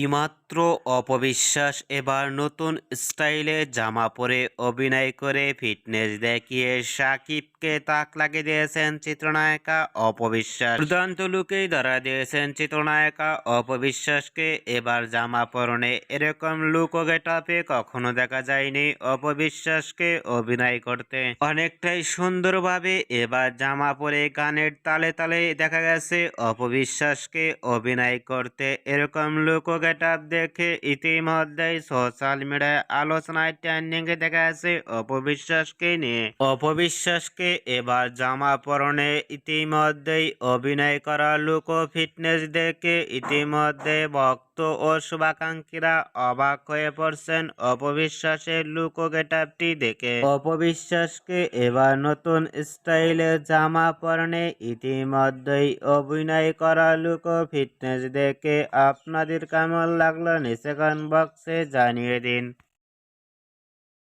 এইমাত্র অপবিশ্বাস এবার নতুন স্টাইলে জামা পরে অভিনয় করে ফিটনেস দেখিয়ে সাকিবকে তাক লাগিয়ে দিয়েছেন চিত্রনায়িকা অপবিশ্বাস। দুর্দান্ত লুকেই ধরা দিয়েছেন চিত্রনায়িকা অপবিশ্বাসকে। এবার জামা পরনে এরকম লুক ও গেটআপে কখনো দেখা যায়নি অপবিশ্বাসকে অভিনয় করতে। অনেকটাই সুন্দরভাবে এবার জামা পরে গানের তালে তালে দেখা গেছে অপবিশ্বাসকে অভিনয় করতে। এরকম লুক ও গেটআপ দেখে ইতিমধ্যেই সোশ্যাল মিডিয়ায় আলোচনায় ট্রেন্ডিং এ দেখা যাচ্ছে অপবিশ্বাসকে নিয়ে। অপবিশ্বাসকে এবার জামা পরনে ইতিমধ্যেই অভিনয় করা লুক ও ফিটনেস দেখে ইতিমধ্যে ভক্ত ও শুভাকাঙ্ক্ষীরা অবাক হয়ে পড়ছেন অপবিশ্বাসের লুক ও গেটআপটি দেখে। অপবিশ্বাসকে এবার নতুন স্টাইলে জামা পরনে ইতিমধ্যেই অভিনয় করা লুক ও ফিটনেস দেখে আপনাদের কেমন লাগলো নিচে কমেন্ট বক্সে জানিয়ে দিন।